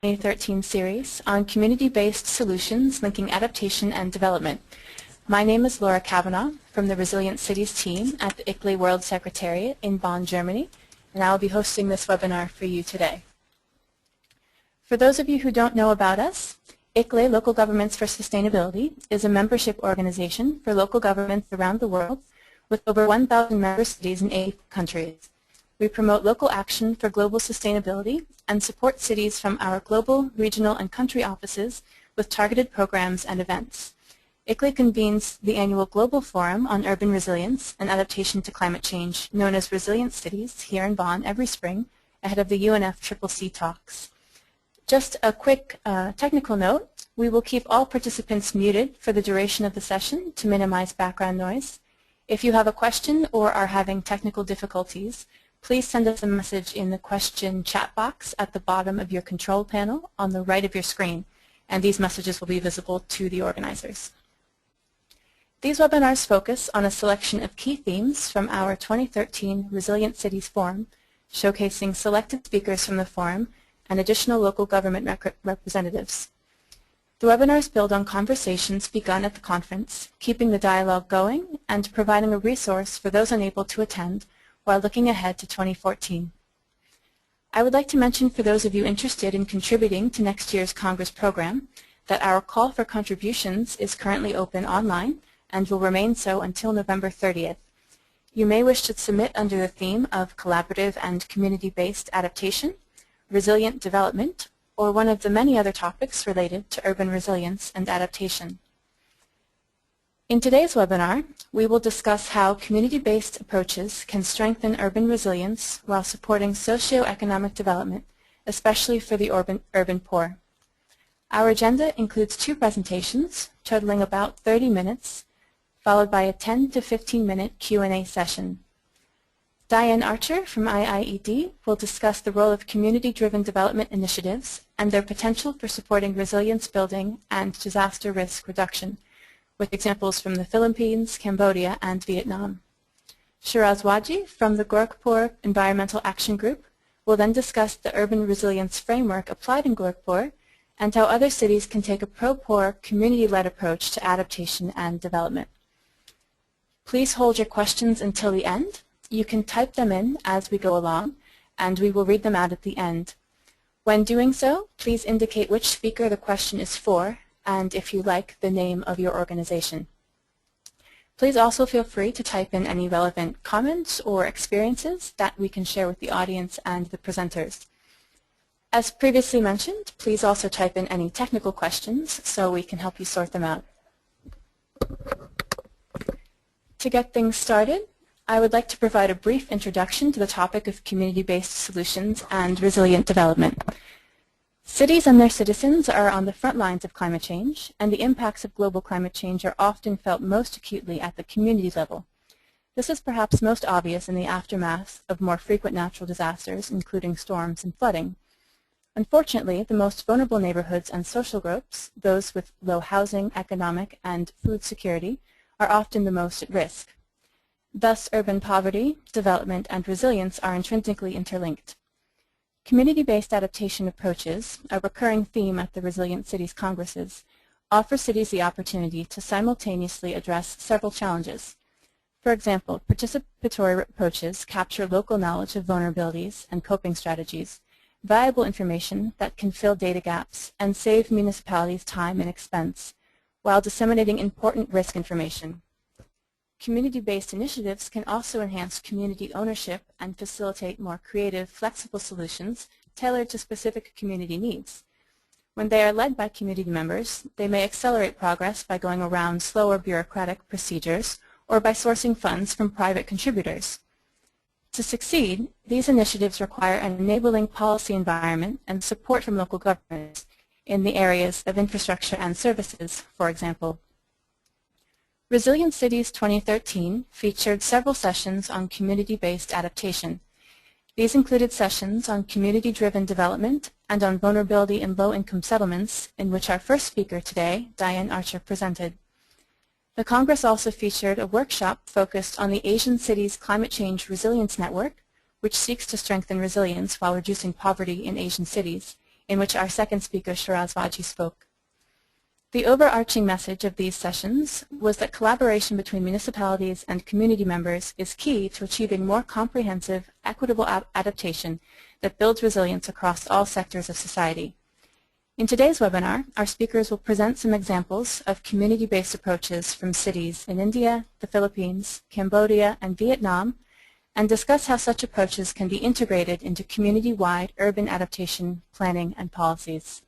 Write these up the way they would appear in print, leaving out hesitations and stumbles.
2013 series on community-based solutions linking adaptation and development. My name is Laura Kavanaugh from the Resilient Cities team at the ICLE World Secretariat in Bonn, Germany, and I will be hosting this webinar for you today. For those of you who don't know about us, ICLE, Local Governments for Sustainability, is a membership organization for local governments around the world with over 1,000 member cities in 80 countries. We promote local action for global sustainability and support cities from our global, regional, and country offices with targeted programs and events. ICLE convenes the annual Global Forum on Urban Resilience and Adaptation to Climate Change, known as Resilient Cities, here in Bonn every spring ahead of the UNFCCC talks. Just a quick technical note, we will keep all participants muted for the duration of the session to minimize background noise. If you have a question or are having technical difficulties, please send us a message in the question chat box at the bottom of your control panel on the right of your screen, and these messages will be visible to the organizers. These webinars focus on a selection of key themes from our 2013 Resilient Cities Forum, showcasing selected speakers from the forum and additional local government representatives. The webinars build on conversations begun at the conference, keeping the dialogue going and providing a resource for those unable to attend while looking ahead to 2014. I would like to mention for those of you interested in contributing to next year's Congress program that our call for contributions is currently open online and will remain so until November 30th. You may wish to submit under the theme of collaborative and community-based adaptation, resilient development, or one of the many other topics related to urban resilience and adaptation. In today's webinar, we will discuss how community-based approaches can strengthen urban resilience while supporting socio-economic development, especially for the urban poor. Our agenda includes two presentations, totaling about 30 minutes, followed by a 10 to 15-minute Q&A session. Diane Archer from IIED will discuss the role of community-driven development initiatives and their potential for supporting resilience building and disaster risk reduction, with examples from the Philippines, Cambodia, and Vietnam. Shiraz Waji from the Gorakhpur Environmental Action Group will then discuss the urban resilience framework applied in Gorakhpur and how other cities can take a pro-poor, community-led approach to adaptation and development. Please hold your questions until the end. You can type them in as we go along, and we will read them out at the end. When doing so, please indicate which speaker the question is for, and if you like, the name of your organization. Please also feel free to type in any relevant comments or experiences that we can share with the audience and the presenters. As previously mentioned, please also type in any technical questions so we can help you sort them out. To get things started, I would like to provide a brief introduction to the topic of community-based solutions and resilient development. Cities and their citizens are on the front lines of climate change, and the impacts of global climate change are often felt most acutely at the community level. This is perhaps most obvious in the aftermath of more frequent natural disasters, including storms and flooding. Unfortunately, the most vulnerable neighborhoods and social groups, those with low housing, economic, and food security, are often the most at risk. Thus, urban poverty, development, and resilience are intrinsically interlinked. Community-based adaptation approaches, a recurring theme at the Resilient Cities Congresses, offer cities the opportunity to simultaneously address several challenges. For example, participatory approaches capture local knowledge of vulnerabilities and coping strategies, valuable information that can fill data gaps and save municipalities time and expense, while disseminating important risk information. Community-based initiatives can also enhance community ownership and facilitate more creative, flexible solutions tailored to specific community needs. When they are led by community members, they may accelerate progress by going around slower bureaucratic procedures or by sourcing funds from private contributors. To succeed, these initiatives require an enabling policy environment and support from local governments in the areas of infrastructure and services, for example. Resilient Cities 2013 featured several sessions on community-based adaptation. These included sessions on community-driven development and on vulnerability in low-income settlements, in which our first speaker today, Diane Archer, presented. The Congress also featured a workshop focused on the Asian Cities Climate Change Resilience Network, which seeks to strengthen resilience while reducing poverty in Asian cities, in which our second speaker, Shiraz Vaji, spoke. The overarching message of these sessions was that collaboration between municipalities and community members is key to achieving more comprehensive, equitable adaptation that builds resilience across all sectors of society. In today's webinar, our speakers will present some examples of community-based approaches from cities in India, the Philippines, Cambodia, and Vietnam, and discuss how such approaches can be integrated into community-wide urban adaptation planning and policies.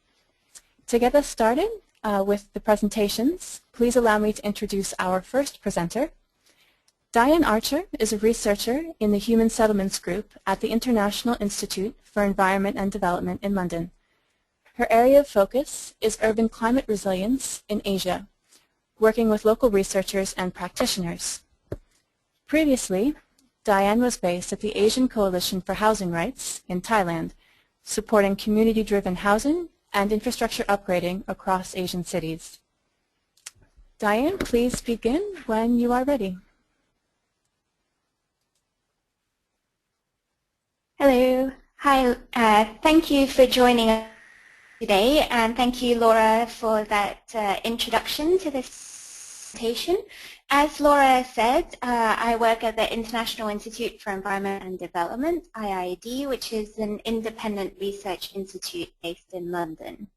To get us started with the presentations, please allow me to introduce our first presenter. Diane Archer is a researcher in the Human Settlements Group at the International Institute for Environment and Development in London. Her area of focus is urban climate resilience in Asia, working with local researchers and practitioners. Previously, Diane was based at the Asian Coalition for Housing Rights in Thailand, supporting community-driven housing and infrastructure upgrading across Asian cities. Diane, please begin when you are ready. Hello. Hi. Thank you for joining us today, and thank you, Laura, for that introduction to this presentation. As Laura said, I work at the International Institute for Environment and Development, IIED, which is an independent research institute based in London.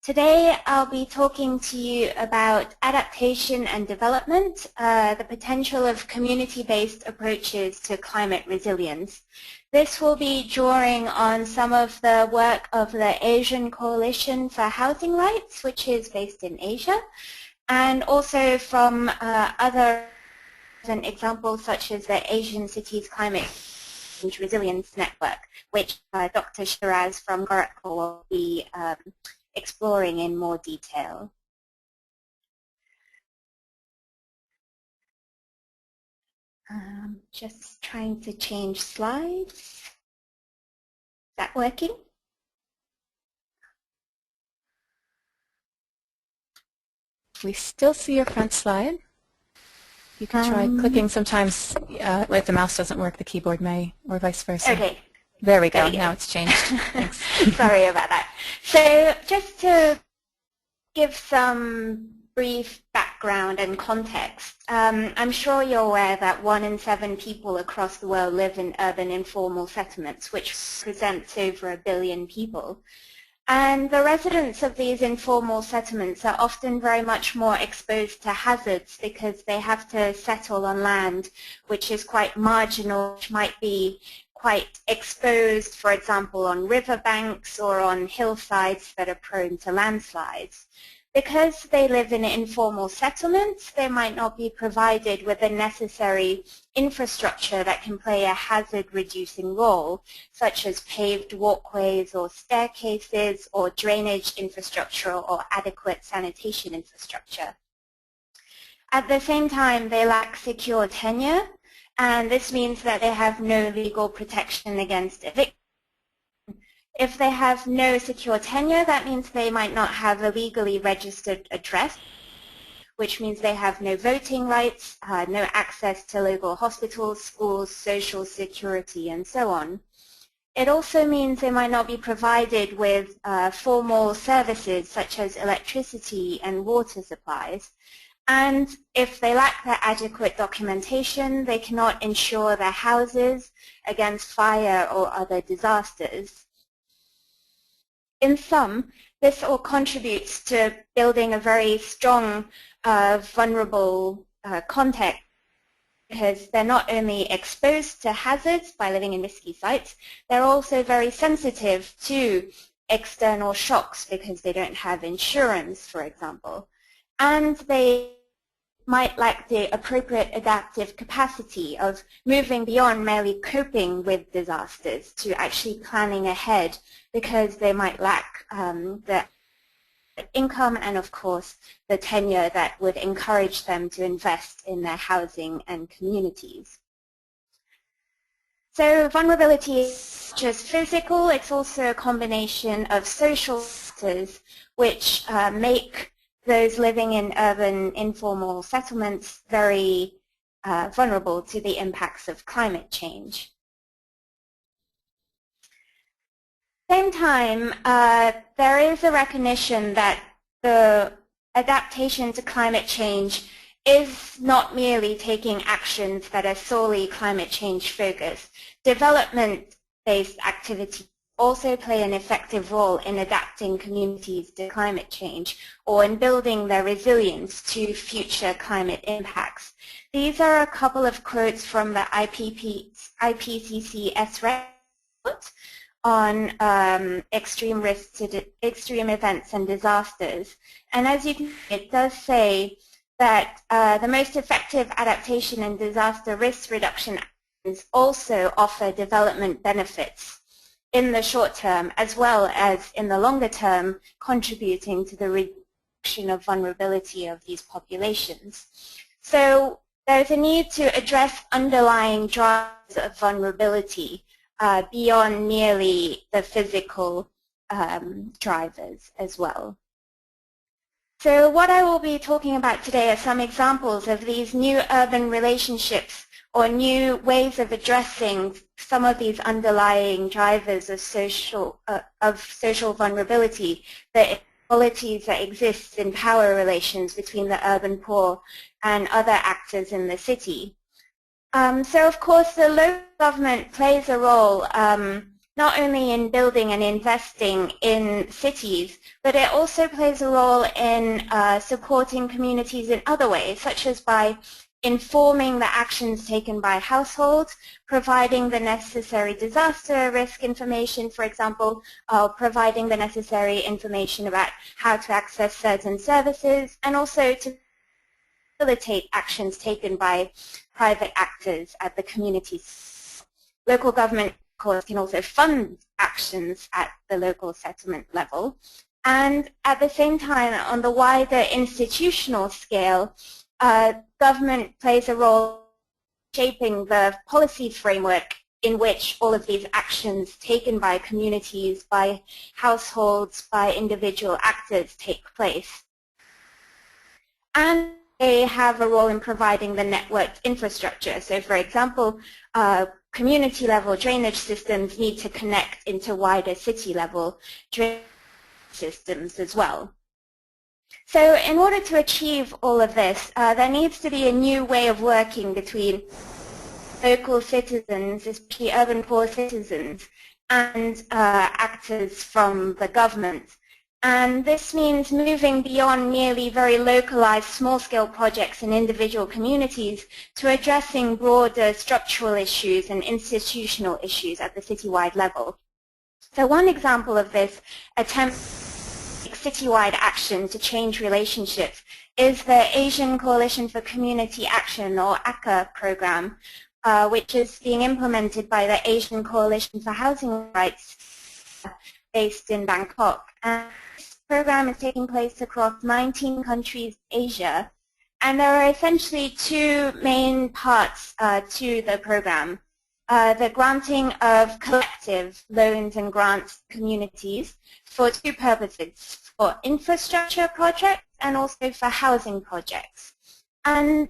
Today, I'll be talking to you about adaptation and development, the potential of community-based approaches to climate resilience. This will be drawing on some of the work of the Asian Coalition for Housing Rights, which is based in Asia, and also from other examples such as the Asian Cities Climate Change Resilience Network, which Dr. Shiraz from Gorakhpur will be exploring in more detail. Just trying to change slides. Is that working? We still see your front slide. You can try clicking sometimes, if the mouse doesn't work, the keyboard may, or vice versa. Okay. There we go. Now it's changed. Thanks. Sorry about that. So just to give some brief background and context, I'm sure you're aware that 1 in 7 people across the world live in urban informal settlements, which represents over 1 billion people. And the residents of these informal settlements are often very much more exposed to hazards because they have to settle on land which is quite marginal, which might be quite exposed, for example, on riverbanks or on hillsides that are prone to landslides. Because they live in informal settlements, they might not be provided with the necessary infrastructure that can play a hazard-reducing role, such as paved walkways or staircases or drainage infrastructure or adequate sanitation infrastructure. At the same time, they lack secure tenure, and this means that they have no legal protection against eviction. If they have no secure tenure, that means they might not have a legally registered address, which means they have no voting rights, no access to local hospitals, schools, social security, and so on. It also means they might not be provided with formal services such as electricity and water supplies. And if they lack the adequate documentation, they cannot insure their houses against fire or other disasters. In sum, this all contributes to building a very strong, vulnerable context, because they're not only exposed to hazards by living in risky sites, they're also very sensitive to external shocks because they don't have insurance, for example. And they might lack the appropriate adaptive capacity of moving beyond merely coping with disasters to actually planning ahead, because they might lack the income and, of course, the tenure that would encourage them to invest in their housing and communities. So vulnerability is just physical, it's also a combination of social factors which make those living in urban informal settlements very vulnerable to the impacts of climate change. same time, there is a recognition that the adaptation to climate change is not merely taking actions that are solely climate change focused. Development-based activities also play an effective role in adapting communities to climate change or in building their resilience to future climate impacts. These are a couple of quotes from the IPCC report on extreme risks to extreme events and disasters. And as you can see, it does say that the most effective adaptation and disaster risk reduction actions also offer development benefits in the short term as well as in the longer term, contributing to the reduction of vulnerability of these populations. So there's a need to address underlying drivers of vulnerability beyond merely the physical drivers as well. So what I will be talking about today are some examples of these new urban relationships or new ways of addressing some of these underlying drivers of social vulnerability, the inequalities that exist in power relations between the urban poor and other actors in the city. So of course the local government plays a role not only in building and investing in cities, but it also plays a role in supporting communities in other ways, such as by informing the actions taken by households, providing the necessary disaster risk information, for example, providing the necessary information about how to access certain services, and also to facilitate actions taken by private actors at the community. Local government, of course, can also fund actions at the local settlement level. And at the same time, on the wider institutional scale, government plays a role in shaping the policy framework in which all of these actions taken by communities, by households, by individual actors take place. And they have a role in providing the networked infrastructure. So for example, community-level drainage systems need to connect into wider city-level drainage systems as well. So in order to achieve all of this, there needs to be a new way of working between local citizens, especially urban poor citizens, and actors from the government. And this means moving beyond merely very localized small-scale projects in individual communities to addressing broader structural issues and institutional issues at the citywide level. So one example of this attempt citywide action to change relationships is the Asian Coalition for Community Action, or ACA program, which is being implemented by the Asian Coalition for Housing Rights based in Bangkok. And this program is taking place across 19 countries in Asia, and there are essentially two main parts to the program. The granting of collective loans and grants to communities for two purposes, for infrastructure projects and also for housing projects. And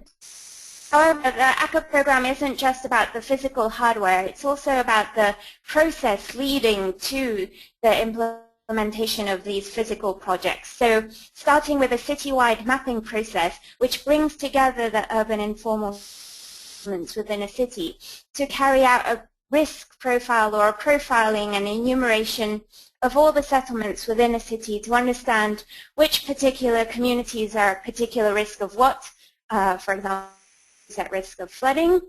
however, the ACA program isn't just about the physical hardware, it's also about the process leading to the implementation of these physical projects. So starting with a citywide mapping process, which brings together the urban informal within a city to carry out a risk profile or a profiling and enumeration of all the settlements within a city to understand which particular communities are at particular risk of what, for example, is at risk of flooding,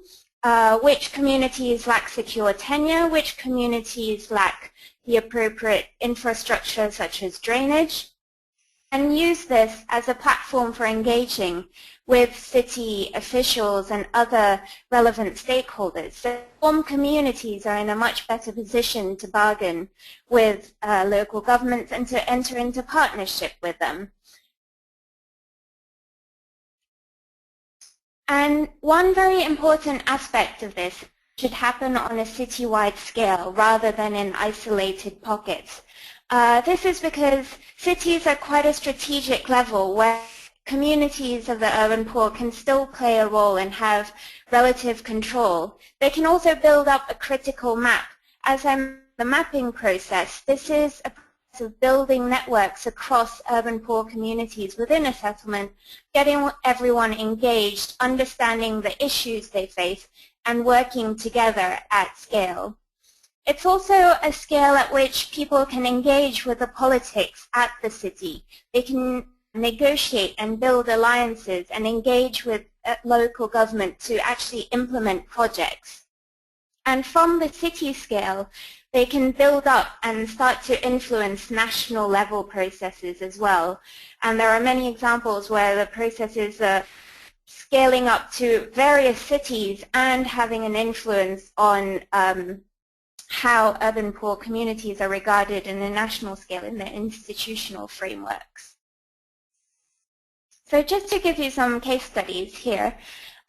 which communities lack secure tenure, which communities lack the appropriate infrastructure such as drainage, and use this as a platform for engaging with city officials and other relevant stakeholders. So informed communities are in a much better position to bargain with local governments and to enter into partnership with them. And one very important aspect of this should happen on a citywide scale rather than in isolated pockets. This is because cities are quite a strategic level where communities of the urban poor can still play a role and have relative control. They can also build up a critical map. As I mentioned, the mapping process. This is a process of building networks across urban poor communities within a settlement, getting everyone engaged, understanding the issues they face, and working together at scale. It's also a scale at which people can engage with the politics at the city. They can negotiate and build alliances and engage with local government to actually implement projects. And from the city scale, they can build up and start to influence national level processes as well. And there are many examples where the processes are scaling up to various cities and having an influence on how urban poor communities are regarded in a national scale in their institutional frameworks. So just to give you some case studies here,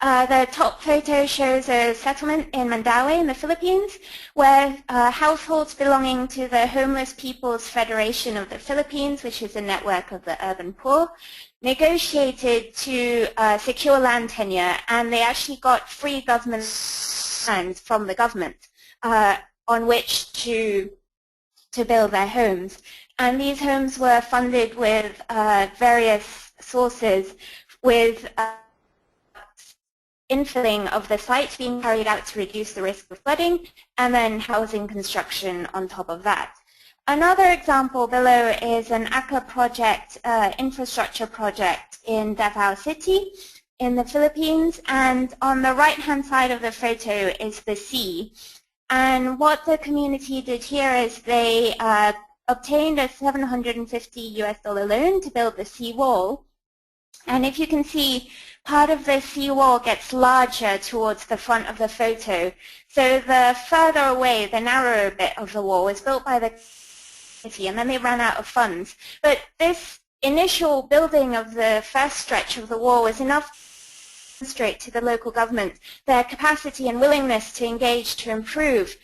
the top photo shows a settlement in Mandaue in the Philippines where households belonging to the Homeless People's Federation of the Philippines, which is a network of the urban poor, negotiated to secure land tenure, and they actually got free government lands from the government on which to build their homes. And these homes were funded with various sources, with infilling of the site being carried out to reduce the risk of flooding, and then housing construction on top of that. Another example below is an ACA project, infrastructure project in Davao City in the Philippines, and on the right-hand side of the photo is the sea. And what the community did here is they obtained a $750 loan to build the seawall. And if you can see, part of the seawall gets larger towards the front of the photo. So the further away, the narrower bit of the wall was built by the city, and then they ran out of funds. But this initial building of the first stretch of the wall was enough demonstrate to the local government their capacity and willingness to engage to improve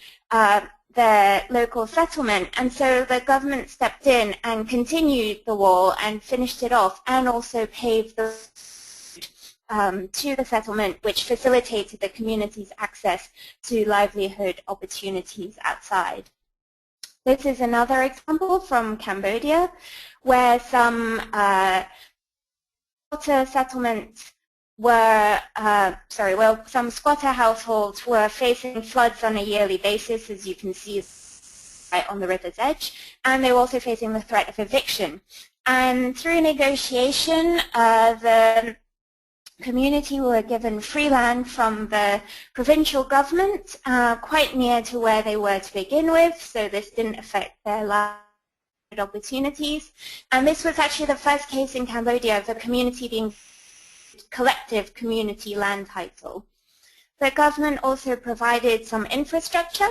the local settlement. And so the government stepped in and continued the wall and finished it off, and also paved the to the settlement, which facilitated the community's access to livelihood opportunities outside. This is another example from Cambodia, where some squatter settlements were, some squatter households were facing floods on a yearly basis, as you can see right on the river's edge, and they were also facing the threat of eviction. And through negotiation, the community were given free land from the provincial government, quite near to where they were to begin with, so this didn't affect their livelihood opportunities. And this was actually the first case in Cambodia of a community being collective community land title. The government also provided some infrastructure,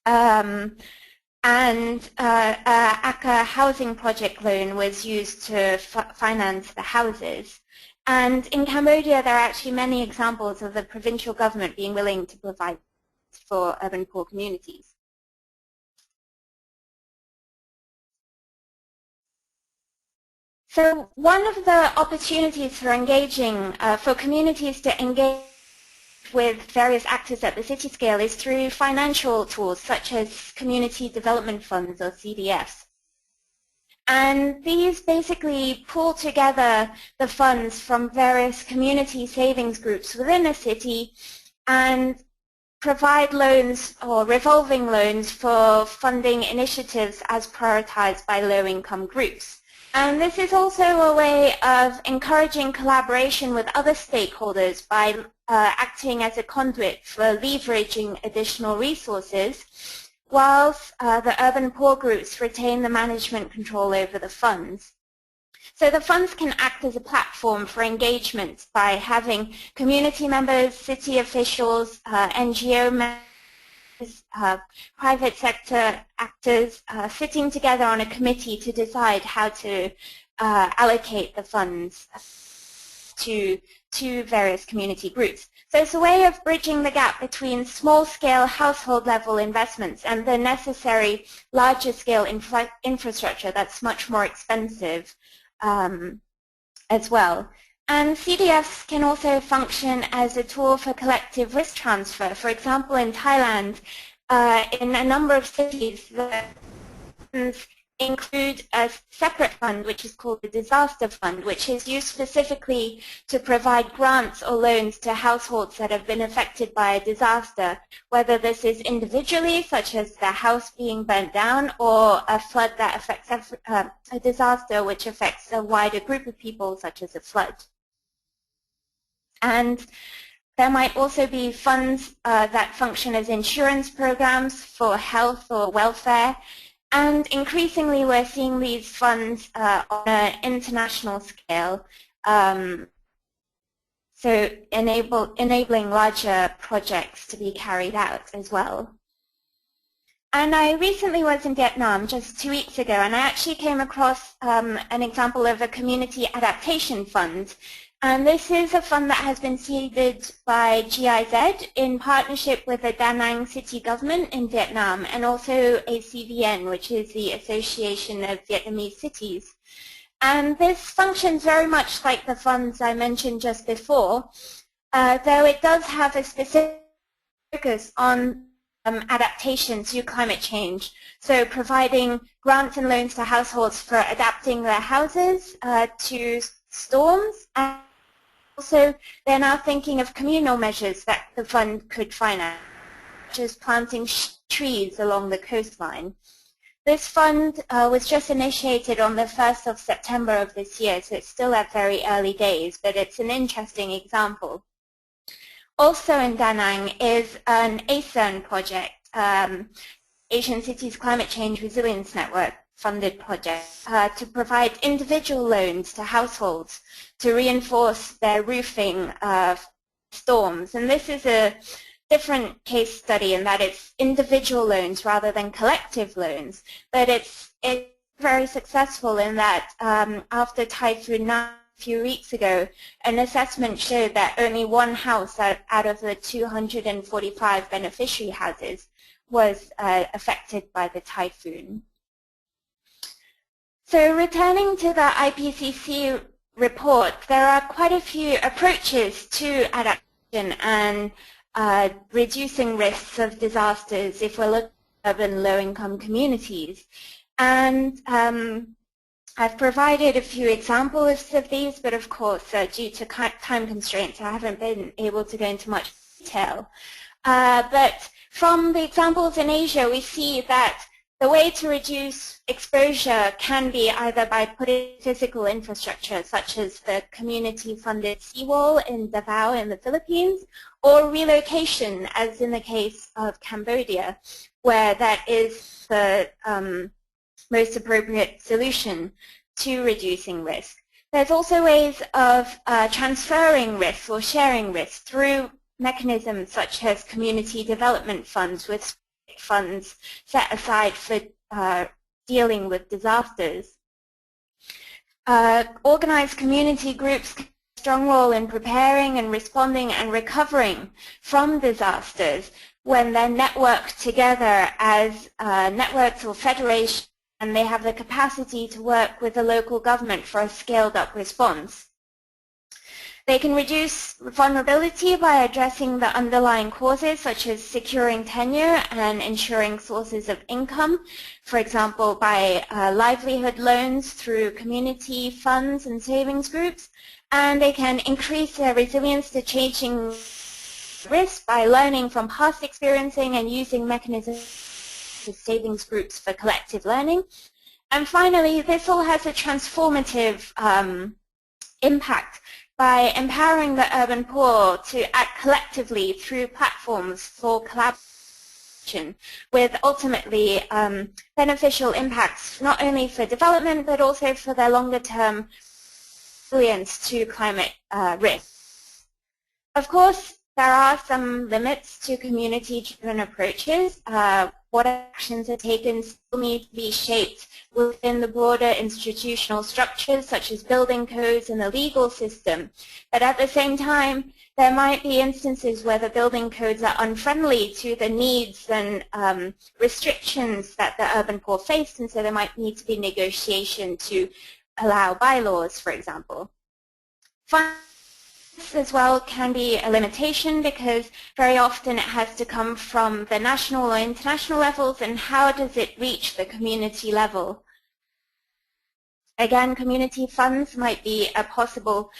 and ACA housing project loan was used to finance the houses. And in Cambodia, there are actually many examples of the provincial government being willing to provide for urban poor communities. So one of the opportunities for engaging, for communities to engage with various actors at the city scale is through financial tools such as community development funds, or CDFs. And these basically pull together the funds from various community savings groups within a city and provide loans or revolving loans for funding initiatives as prioritized by low-income groups. And this is also a way of encouraging collaboration with other stakeholders by acting as a conduit for leveraging additional resources, whilst the urban poor groups retain the management control over the funds. So the funds can act as a platform for engagement by having community members, city officials, NGO members, private sector actors sitting together on a committee to decide how to allocate the funds to various community groups. So it's a way of bridging the gap between small-scale household-level investments and the necessary larger-scale infrastructure that's much more expensive as well. And CDFs can also function as a tool for collective risk transfer. For example, in Thailand, in a number of cities, the funds include a separate fund which is called the disaster fund, which is used specifically to provide grants or loans to households that have been affected by a disaster, whether this is individually, such as the house being burnt down, or a flood that affects a disaster which affects a wider group of people, such as a flood. And there might also be funds that function as insurance programs for health or welfare. And increasingly, we're seeing these funds on an international scale, so enabling larger projects to be carried out as well. And I recently was in Vietnam just 2 weeks ago, and I actually came across an example of a community adaptation fund. And this is a fund that has been seeded by GIZ in partnership with the Da Nang city government in Vietnam, and also ACVN, which is the Association of Vietnamese Cities. And this functions very much like the funds I mentioned just before, though it does have a specific focus on adaptation to climate change. So providing grants and loans to households for adapting their houses to storms. And also, they're now thinking of communal measures that the fund could finance, such as planting trees along the coastline. This fund was just initiated on the 1st of September of this year, so it's still at very early days, but it's an interesting example. Also in Da Nang is an ACERN project, Asian Cities Climate Change Resilience Network funded project, to provide individual loans to households to reinforce their roofing of storms. And this is a different case study in that it's individual loans rather than collective loans, but it's very successful in that after Typhoon Nan a few weeks ago, an assessment showed that only one house out of the 245 beneficiary houses was affected by the typhoon. So returning to the IPCC report, there are quite a few approaches to adaptation and reducing risks of disasters if we're looking at urban low-income communities. And I've provided a few examples of these, but of course, due to time constraints, I haven't been able to go into much detail. But from the examples in Asia, we see that the way to reduce exposure can be either by putting physical infrastructure, such as the community-funded seawall in Davao in the Philippines, or relocation, as in the case of Cambodia, where that is the most appropriate solution to reducing risk. There's also ways of transferring risk or sharing risk through mechanisms such as community development funds, with funds set aside for dealing with disasters. Organized community groups play a strong role in preparing and responding and recovering from disasters when they're networked together as networks or federations, and they have the capacity to work with the local government for a scaled-up response. They can reduce vulnerability by addressing the underlying causes, such as securing tenure and ensuring sources of income, for example, by livelihood loans through community funds and savings groups. And they can increase their resilience to changing risk by learning from past experiencing and using mechanisms such as savings groups for collective learning. And finally, this all has a transformative impact by empowering the urban poor to act collectively through platforms for collaboration, with ultimately beneficial impacts not only for development but also for their longer-term resilience to climate risks. Of course, there are some limits to community-driven approaches. What actions are taken still need to be shaped within the broader institutional structures, such as building codes and the legal system. But at the same time, there might be instances where the building codes are unfriendly to the needs and restrictions that the urban poor face, and so there might need to be negotiation to allow bylaws, for example. Finally, as well can be a limitation because very often it has to come from the national or international levels, and how does it reach the community level? Again, community funds might be a possible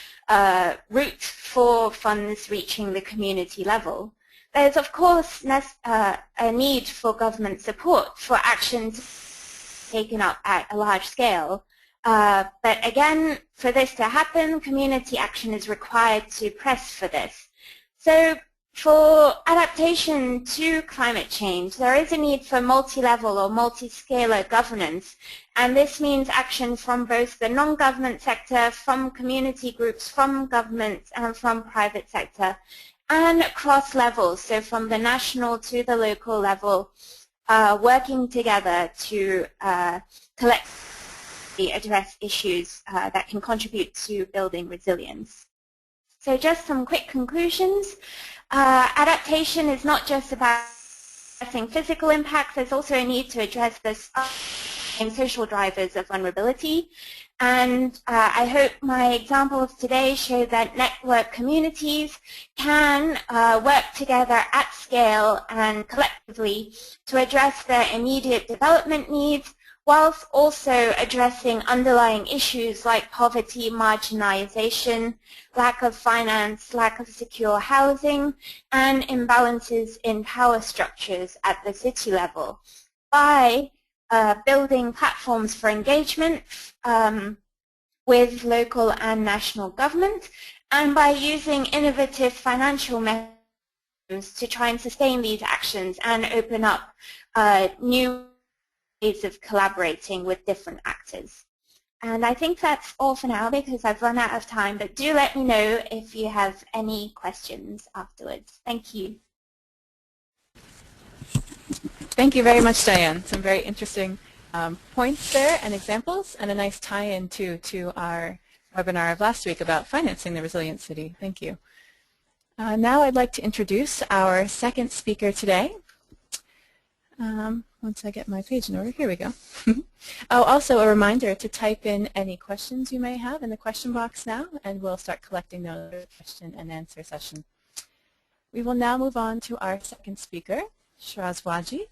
route for funds reaching the community level. There's of course a need for government support for actions taken up at a large scale. But again, for this to happen, community action is required to press for this. So for adaptation to climate change, there is a need for multi-level or multi-scalar governance, and this means action from both the non-government sector, from community groups, from governments, and from private sector, and across levels, so from the national to the local level, working together to collectively address issues that can contribute to building resilience. So just some quick conclusions. Adaptation is not just about addressing physical impacts, there's also a need to address the social drivers of vulnerability. And I hope my examples today show that network communities can work together at scale and collectively to address their immediate development needs, whilst also addressing underlying issues like poverty, marginalization, lack of finance, lack of secure housing, and imbalances in power structures at the city level by building platforms for engagement with local and national government, and by using innovative financial mechanisms to try and sustain these actions and open up new ways of collaborating with different actors. And I think that's all for now because I've run out of time, but do let me know if you have any questions afterwards. Thank you. Thank you very much, Diane. Some very interesting points there and examples, and a nice tie-in to our webinar of last week about financing the resilient city. Thank you. Now I'd like to introduce our second speaker today. Once I get my page in order, here we go. Oh, also a reminder to type in any questions you may have in the question box now, and we'll start collecting those for the question and answer session. We will now move on to our second speaker, Shiraz Waji.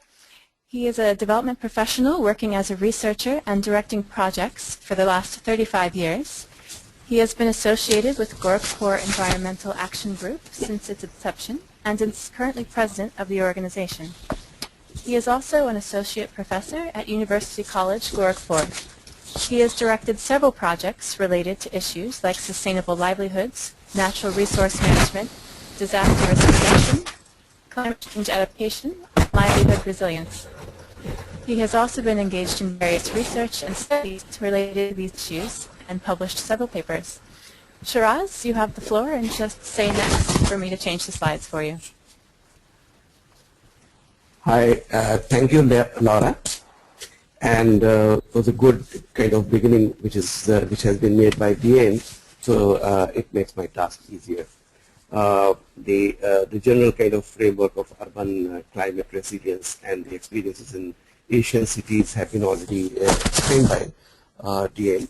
He is a development professional working as a researcher and directing projects for the last 35 years. He has been associated with Gorakhpur Environmental Action Group since its inception and is currently president of the organization. He is also an associate professor at University College, Gorakhpur. He has directed several projects related to issues like sustainable livelihoods, natural resource management, disaster risk reduction, climate change adaptation, and livelihood resilience. He has also been engaged in various research and studies related to these issues and published several papers. Shiraz, you have the floor, and just say next for me to change the slides for you. Hi, thank you, Laura. And it was a good kind of beginning, which has been made by Diane, so it makes my task easier. The general kind of framework of urban climate resilience and the experiences in Asian cities have been already explained by Diane.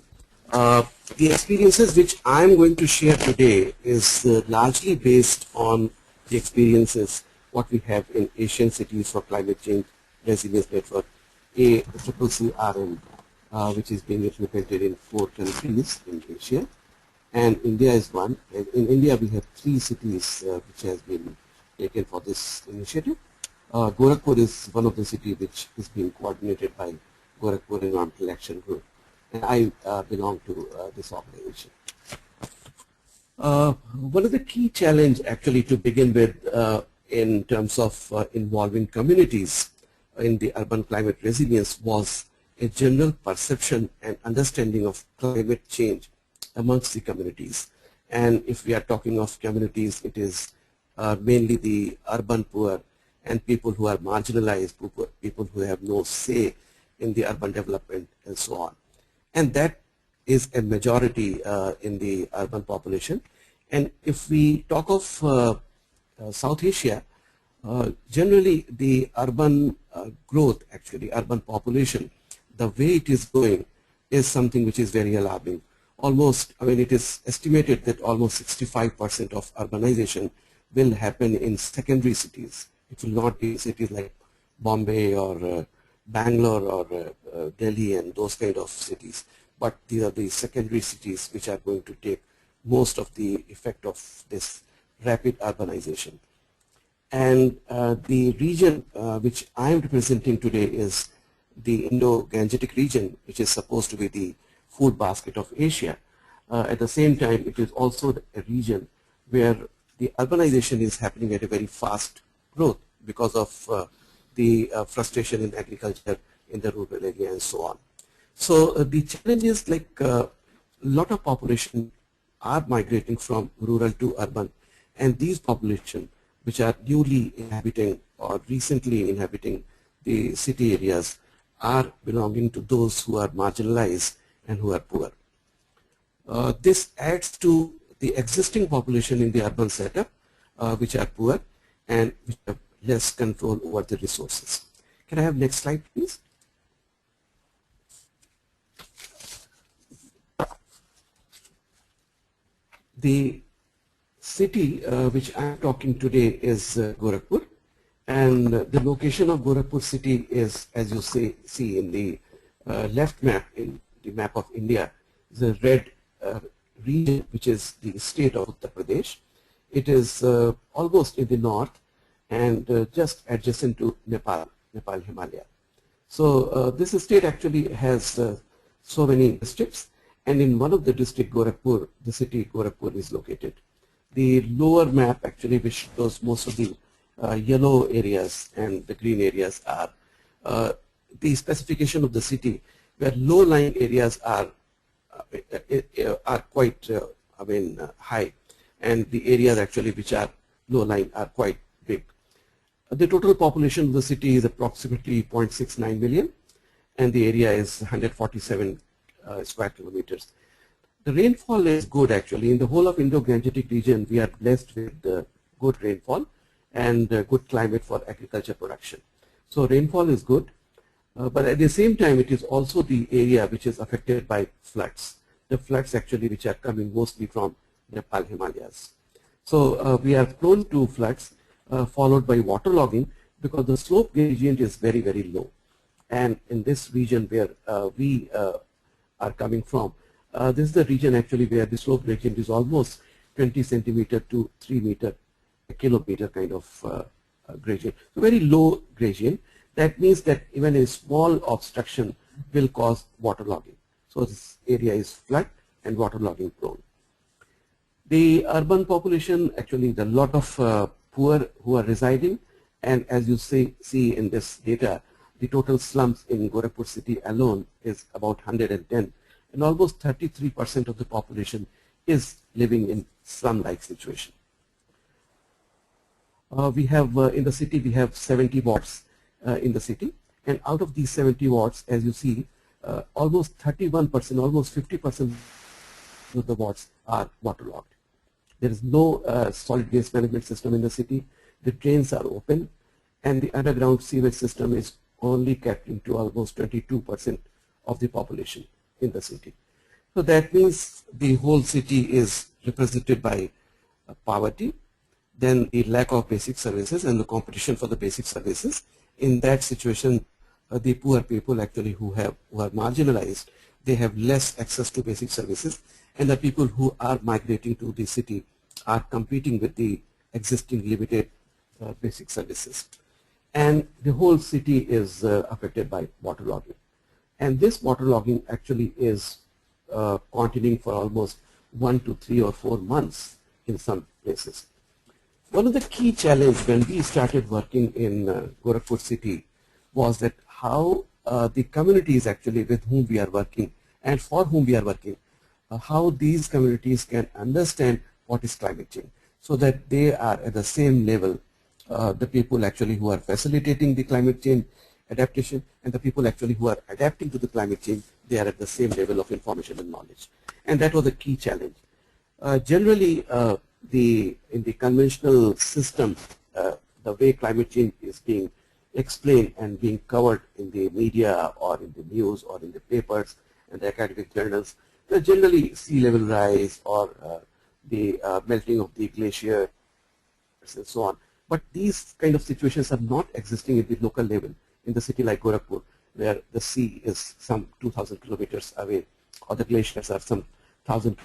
The experiences which I'm going to share today is largely based on the experiences what we have in Asian cities for climate change resilience network, ACCCRN, which is being implemented in 4 countries in Asia, and India is one. And in India, we have 3 cities which has been taken for this initiative. Gorakhpur is one of the cities which is being coordinated by Gorakhpur Environmental Action Group, and I belong to this organization. One of the key challenge actually to begin with in terms of involving communities in the urban climate resilience was a general perception and understanding of climate change amongst the communities. And if we are talking of communities, it is mainly the urban poor and people who are marginalized, people who have no say in the urban development and so on. And that is a majority in the urban population. And if we talk of South Asia, generally the urban growth, actually urban population, the way it is going is something which is very alarming. almost, I mean, it is estimated that almost 65% of urbanization will happen in secondary cities. It will not be cities like Bombay or Bangalore or Delhi and those kind of cities, but these are the secondary cities which are going to take most of the effect of this rapid urbanization. And the region which I am representing today is the Indo-Gangetic region, which is supposed to be the food basket of Asia. At the same time, it is also a region where the urbanization is happening at a very fast growth because of the frustration in agriculture in the rural area and so on. So the challenge is like a lot of population are migrating from rural to urban, and these population which are newly inhabiting or recently inhabiting the city areas are belonging to those who are marginalized and who are poor. This adds to the existing population in the urban setup, which are poor and which have less control over the resources. Can I have next slide, please? The city which I am talking today is Gorakhpur, and the location of Gorakhpur city is, as you see in the left map, in the map of India, the red region, which is the state of Uttar Pradesh. It is almost in the north and just adjacent to Nepal Himalaya. So this state actually has so many districts, and in one of the district, Gorakhpur, the city Gorakhpur is located. The lower map actually, which shows most of the yellow areas and the green areas, are the specification of the city, where low-lying areas are quite high, and the areas actually which are low-lying are quite big. The total population of the city is approximately 0.69 million, and the area is 147 square kilometers. The rainfall is good actually. In the whole of Indo-Gangetic region, we are blessed with good rainfall and good climate for agriculture production. So rainfall is good, but at the same time, it is also the area which is affected by floods. The floods actually which are coming mostly from Nepal Himalayas. So we are prone to floods followed by waterlogging because the slope gradient is very, very low. And in this region where we are coming from, this is the region actually where the slope gradient is almost 20 centimeter to 3 meter a kilometer kind of gradient. So very low gradient. That means that even a small obstruction will cause waterlogging. So this area is flood and waterlogging prone. The urban population, actually the lot of poor who are residing, and as you see in this data, the total slums in Gorakhpur city alone is about 110, and almost 33% of the population is living in slum-like situation. We have in the city, we have 70 wards in the city, and out of these 70 wards, as you see, almost 31%, almost 50% of the wards are waterlogged. There is no solid waste management system in the city. The drains are open, and the underground sewage system is only capturing to almost 22% of the population in the city. So that means the whole city is represented by poverty, then the lack of basic services and the competition for the basic services. In that situation, the poor people actually who are marginalized, they have less access to basic services, and the people who are migrating to the city are competing with the existing limited basic services. And the whole city is affected by waterlogging. And this waterlogging actually is continuing for almost 1 to 3 or 4 months in some places. One of the key challenges when we started working in Gorakhpur city was that how the communities actually with whom we are working and for whom we are working, how these communities can understand what is climate change, so that they are at the same level, the people actually who are facilitating the climate change adaptation and the people actually who are adapting to the climate change, they are at the same level of information and knowledge. And that was a key challenge. Generally, in the conventional system, the way climate change is being explained and being covered in the media or in the news or in the papers and the academic journals, generally sea level rise or the melting of the glacier and so on. But these kind of situations are not existing at the local level in the city like Gorakhpur, where the sea is some 2,000 kilometers away, or the glaciers are some 1,000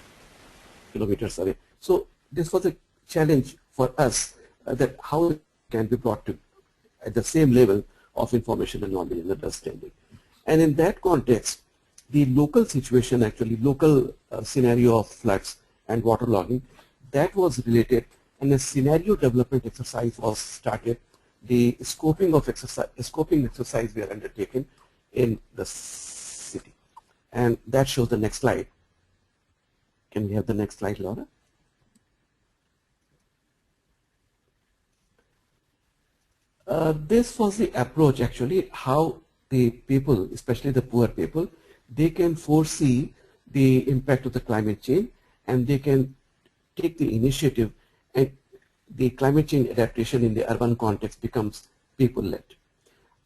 kilometers away. So this was a challenge for us, that how it can be brought to at the same level of information and knowledge and understanding. And in that context, the local situation, actually local scenario of floods and waterlogging, that was related, and a scenario development exercise was started. The scoping exercise were undertaken in the city. And that shows the next slide. Can we have the next slide, Laura? This was the approach, actually, how the people, especially the poor people, they can foresee the impact of the climate change, and they can take the initiative, and the climate change adaptation in the urban context becomes people-led.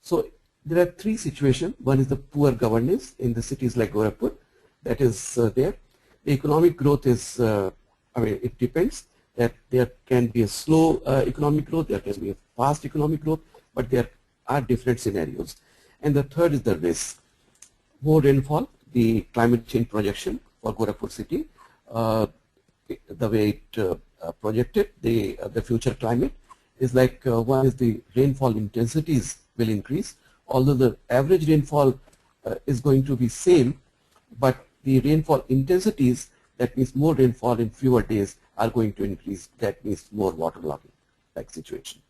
So there are three situations. One is the poor governance in the cities like Gorakhpur, that is there. The economic growth is, it depends, that there can be a slow economic growth, there can be a fast economic growth, but there are different scenarios. And the third is the risk. More rainfall, the climate change projection for Gorakhpur city, the way it projected the future climate is like, one is the rainfall intensities will increase, although the average rainfall is going to be same, but the rainfall intensities, that means more rainfall in fewer days, are going to increase. That means more waterlogging like situation.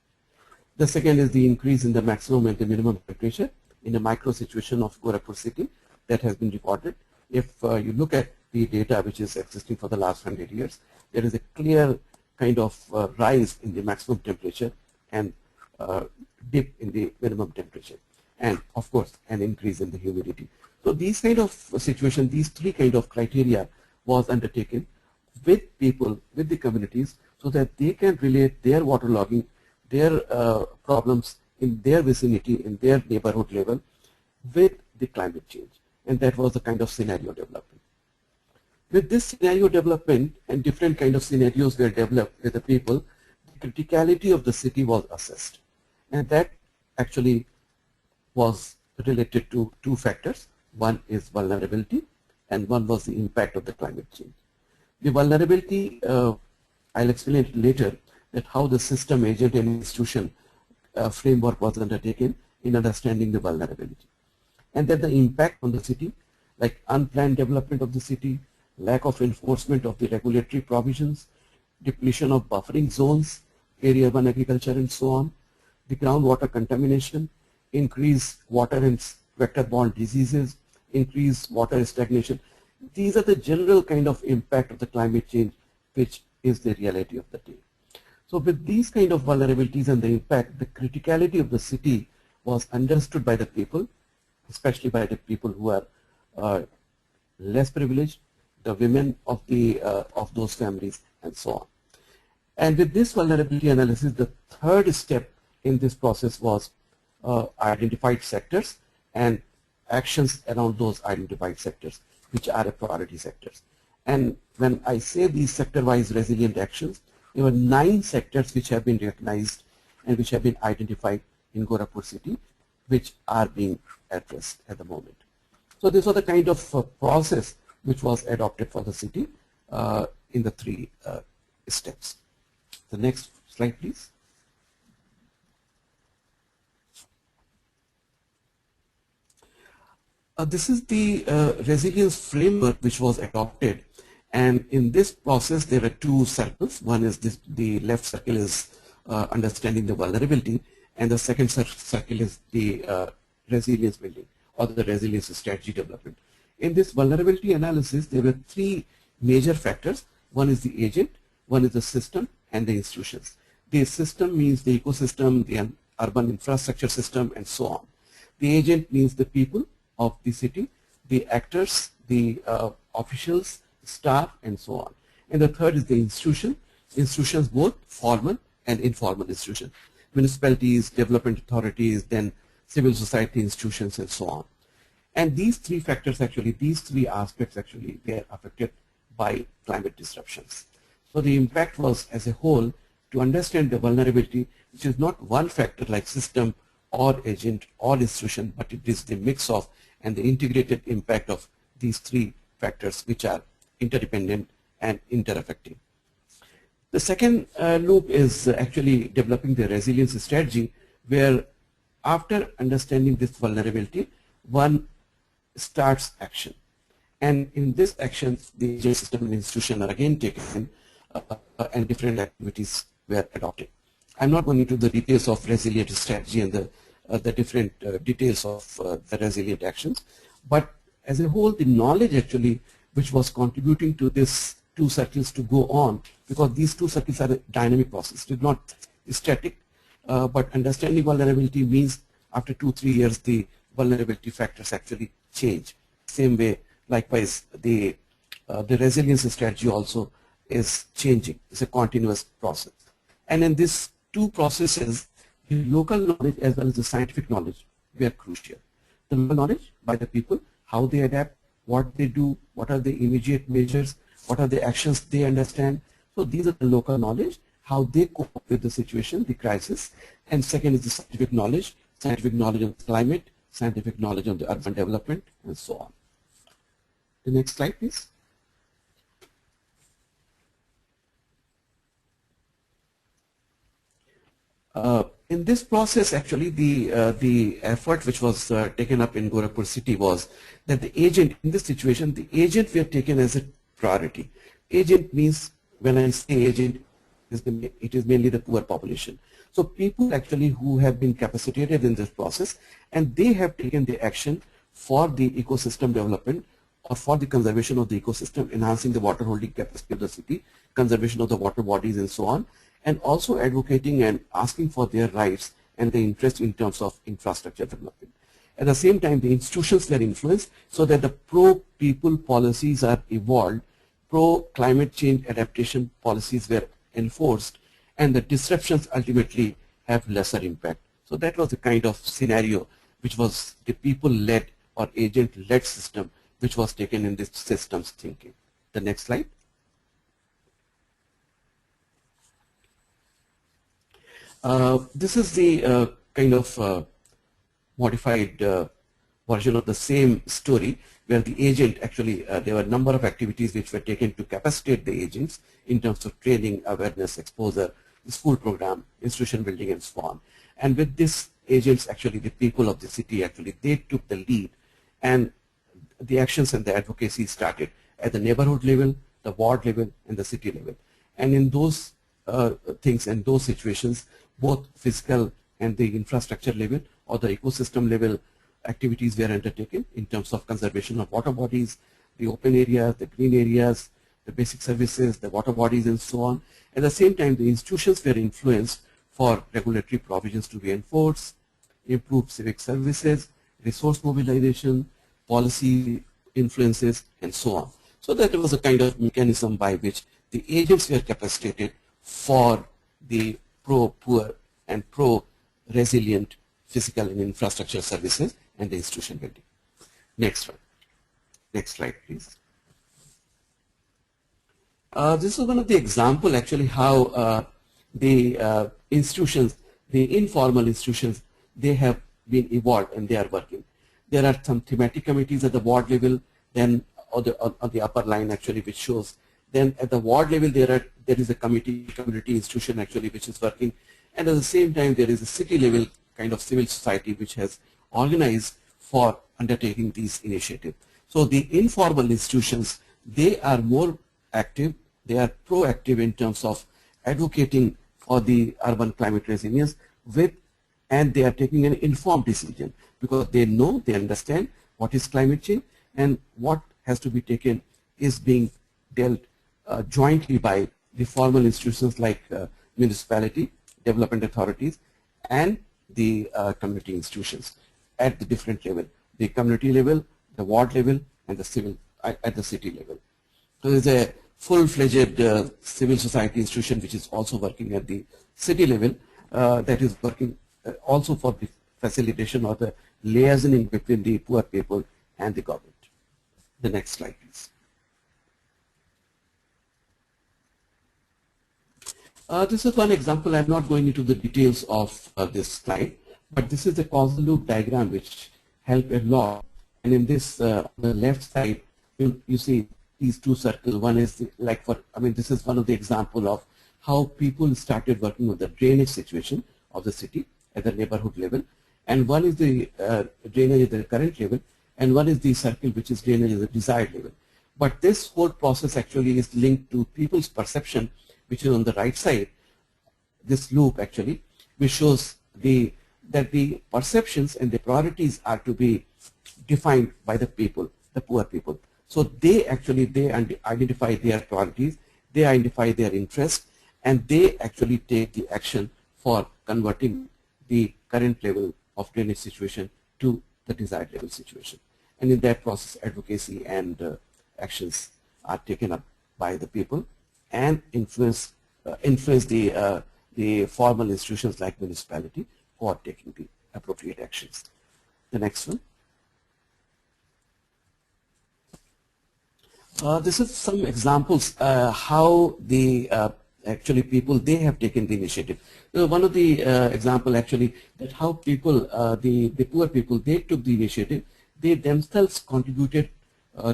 The second is the increase in the maximum and the minimum temperature in a micro situation of Gorakhpur city that has been recorded. If you look at the data which is existing for the last 100 years, there is a clear kind of rise in the maximum temperature and dip in the minimum temperature, and of course an increase in the humidity. So these kind of situation, these three kind of criteria was undertaken with people, with the communities, so that they can relate their waterlogging, their problems in their vicinity, in their neighborhood level, with the climate change. And that was the kind of scenario development. With this scenario development, and different kind of scenarios were developed with the people, the criticality of the city was assessed. And that actually was related to two factors. One is vulnerability, and one was the impact of the climate change. The vulnerability, I'll explain it later, that how the system, agent, and institution framework was undertaken in understanding the vulnerability. And then the impact on the city, like unplanned development of the city, lack of enforcement of the regulatory provisions, depletion of buffering zones, peri-urban agriculture, and so on, the groundwater contamination, increased water and vector-borne diseases, increased water stagnation. These are the general kind of impact of the climate change, which is the reality of the day. So with these kind of vulnerabilities and the impact, the criticality of the city was understood by the people, especially by the people who are less privileged, the women of those families, and so on. And with this vulnerability analysis, the third step in this process was identified sectors and actions around those identified sectors, which are priority sectors. And when I say these sector-wise resilient actions, there were 9 sectors which have been recognized and which have been identified in Gorakhpur city, which are being addressed at the moment. So this was the kind of process which was adopted for the city in the 3 steps. The next slide, please. This is the resilience framework which was adopted, and in this process there are 2 circles. One is this, the left circle is understanding the vulnerability, and the second circle is the resilience building or the resilience strategy development. In this vulnerability analysis, there were 3 major factors. One is the agent, one is the system, and the institutions. The system means the ecosystem, the urban infrastructure system, and so on. The agent means the people of the city, the actors, the officials, staff, and so on. And the third is the institutions, both formal and informal institutions, municipalities, development authorities, then civil society institutions, and so on. And these three factors actually, these three aspects actually, they are affected by climate disruptions. So the impact was as a whole to understand the vulnerability, which is not one factor like system or agent or institution, but it is the mix of and the integrated impact of these three factors which are interdependent and interaffecting. The second loop is actually developing the resilience strategy, where after understanding this vulnerability, one starts action. And in this action, the agent, system, and institution are again taken and different activities were adopted. I'm not going into the details of resilient strategy and the different details of the resilient actions, but as a whole, the knowledge actually which was contributing to this two cycles to go on, because these two cycles are a dynamic process, it's not static, but understanding vulnerability means after 2-3 years the vulnerability factors actually change. Same way, likewise, the resilience strategy also is changing. It's a continuous process. And in these two processes, the local knowledge as well as the scientific knowledge were crucial. The local knowledge by the people, how they adapt, what they do, what are the immediate measures, what are the actions they understand. So these are the local knowledge, how they cope with the situation, the crisis. And second is the scientific knowledge on climate, scientific knowledge on the urban development, and so on. The next slide, please. In this process, actually, the effort which was taken up in Gorakhpur city was that the agent, in this situation, the agent were taken as a priority. Agent means, when I say agent, it is mainly the poor population. So people actually who have been capacitated in this process, and they have taken the action for the ecosystem development or for the conservation of the ecosystem, enhancing the water holding capacity of the city, conservation of the water bodies, and so on, and also advocating and asking for their rights and their interest in terms of infrastructure development. At the same time, the institutions were influenced so that the pro-people policies are evolved, pro-climate change adaptation policies were enforced, and the disruptions ultimately have lesser impact. So that was the kind of scenario which was the people-led or agent-led system which was taken in this systems thinking. The next slide. This is the kind of modified version of the same story, where the agent actually, there were a number of activities which were taken to capacitate the agents in terms of training, awareness, exposure, school program, institution building, and so on. And with this agents, actually the people of the city, actually they took the lead, and the actions and the advocacy started at the neighborhood level, the ward level, and the city level. And in those things and those situations, both physical and the infrastructure level or the ecosystem level activities were undertaken in terms of conservation of water bodies, the open areas, the green areas, the basic services, the water bodies, and so on. At the same time, the institutions were influenced for regulatory provisions to be enforced, improved civic services, resource mobilization, policy influences, and so on. So that was a kind of mechanism by which the agents were capacitated for the pro-poor and pro-resilient physical and infrastructure services and the institution building. Next one. Next slide, please. This is one of the example actually how the institutions, the informal institutions, they have been evolved and they are working. There are some thematic committees at the ward level, then on the upper line actually which shows. Then at the ward level there is a community institution actually which is working, and at the same time there is a city level kind of civil society which has organized for undertaking these initiatives. So the informal institutions, they are more active, they are proactive in terms of advocating for the urban climate resilience and they are taking an informed decision because they know, they understand what is climate change and what has to be taken is being dealt jointly by the formal institutions like municipality, development authorities, and the community institutions at the different level, the community level, the ward level, and the civil at the city level. So there is a full-fledged civil society institution which is also working at the city level that is working also for the facilitation or the liaisoning between the poor people and the government. The next slide, please. This is one example. I'm not going into the details of this slide, but this is a causal loop diagram which helped a lot. And in this, on the left side, you see these two circles. One is this is one of the example of how people started working on the drainage situation of the city at the neighborhood level. And one is the drainage at the current level, and one is the circle which is drainage at the desired level. But this whole process actually is linked to people's perception, which is on the right side, this loop actually, which shows that the perceptions and the priorities are to be defined by the people, the poor people. So they identify their priorities, they identify their interests, and they actually take the action for converting the current level of drainage situation to the desired level situation. And in that process, advocacy and actions are taken up by the people and influence the formal institutions like municipality for taking the appropriate actions. The next one. This is some examples how the actually people, they have taken the initiative. One of the example actually that how people, the poor people, they took the initiative. They themselves contributed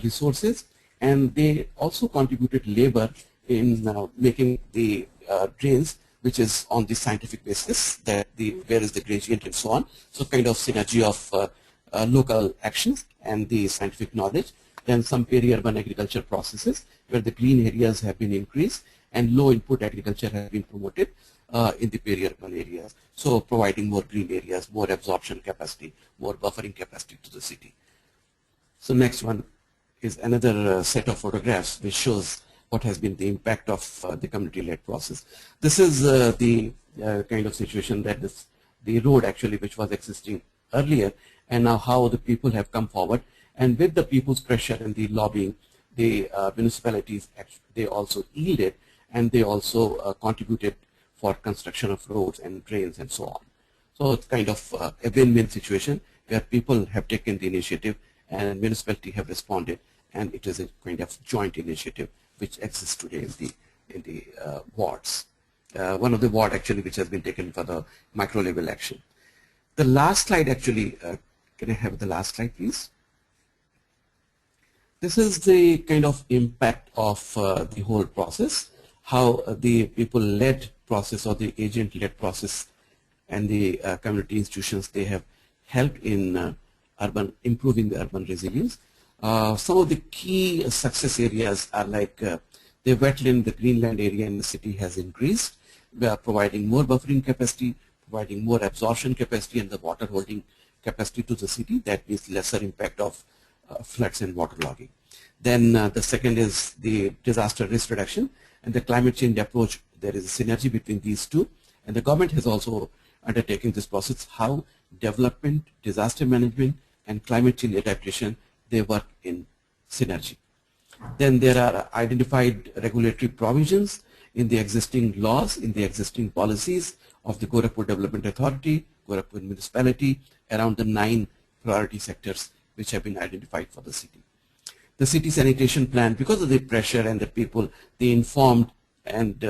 resources, and they also contributed labor in making the drains, which is on the scientific basis, that where is the gradient and so on. So kind of synergy of local actions and the scientific knowledge. Then some peri-urban agriculture processes where the green areas have been increased and low input agriculture has been promoted in the peri-urban areas. So providing more green areas, more absorption capacity, more buffering capacity to the city. So next one is another set of photographs which shows what has been the impact of the community-led process. This is the kind of situation that the road actually which was existing earlier, and now how the people have come forward, and with the people's pressure and the lobbying, the municipalities they also yielded, and they also contributed for construction of roads and drains and so on. So it's kind of a win-win situation where people have taken the initiative and municipality have responded, and it is a kind of joint initiative which exists today in the wards. One of the ward actually which has been taken for the micro level action. The last slide actually, can I have the last slide please? This is the kind of impact of the whole process, how the people-led process or the agent-led process and the community institutions, they have helped in improving the urban resilience. Some of the key success areas are like the wetland, the greenland area in the city has increased. We are providing more buffering capacity, providing more absorption capacity and the water holding capacity to the city. That means lesser impact of floods and waterlogging. Then the second is the disaster risk reduction and the climate change approach. There is a synergy between these two, and the government has also undertaken this process, how development, disaster management and climate change adaptation, they work in synergy. Then there are identified regulatory provisions in the existing laws, in the existing policies of the Gorakhpur Development Authority, Gorakhpur Municipality, around the 9 priority sectors which have been identified for the city. The city sanitation plan, because of the pressure and the people, the informed and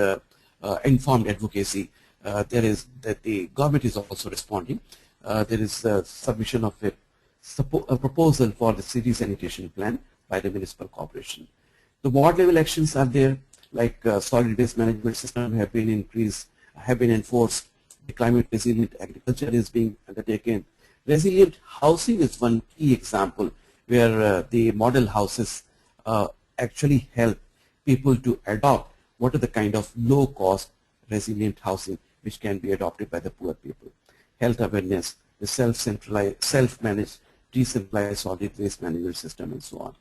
informed advocacy, there is that the government is also responding. There is a submission of a proposal for the city sanitation plan by the municipal corporation. The ward level actions are there, like solid waste management system have been increased, have been enforced. The climate resilient agriculture is being undertaken. Resilient housing is one key example where the model houses actually help people to adopt what are the kind of low cost resilient housing which can be adopted by the poor people. Health awareness, the self-centralized, self-managed, decentralized solid waste management system and so on.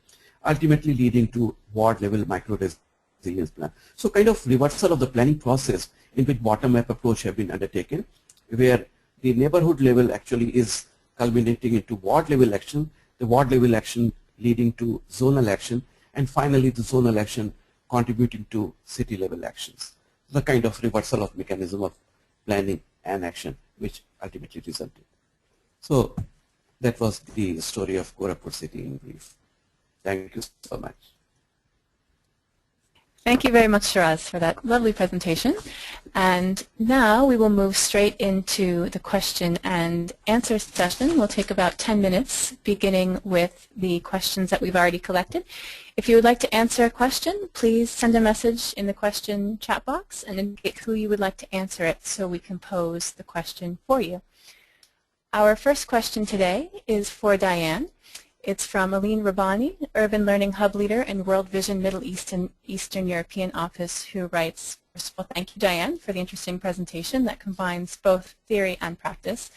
Ultimately leading to ward level micro resilience plan. So kind of reversal of the planning process in which bottom-up approach have been undertaken, where the neighborhood level actually is culminating into ward level action, the ward level action leading to zonal action, and finally the zonal action contributing to city level actions. The kind of reversal of mechanism of planning and action which ultimately resulted. So that was the story of Gorakhpur city in brief. Thank you so much. Thank you very much, Shiraz, for that lovely presentation. And now we will move straight into the question and answer session. We'll take about 10 minutes, beginning with the questions that we've already collected. If you would like to answer a question, please send a message in the question chat box and indicate who you would like to answer it so we can pose the question for you. Our first question today is for Diane. It's from Aline Rabbani, Urban Learning Hub Leader in World Vision Middle East and Eastern European Office, who writes, first of all, thank you, Diane, for the interesting presentation that combines both theory and practice.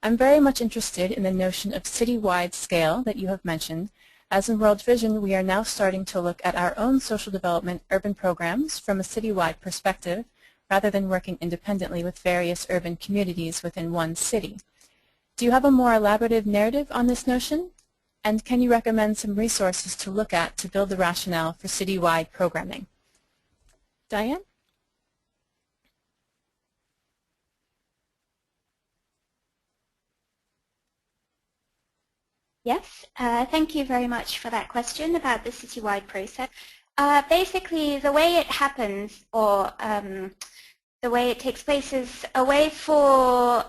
I'm very much interested in the notion of city-wide scale that you have mentioned. As in World Vision, we are now starting to look at our own social development urban programs from a city-wide perspective, rather than working independently with various urban communities within one city. Do you have a more elaborative narrative on this notion? And can you recommend some resources to look at to build the rationale for city-wide programming? Diane? Yes, thank you very much for that question about the citywide process. Basically, the way it happens, or the way it takes place, is a way for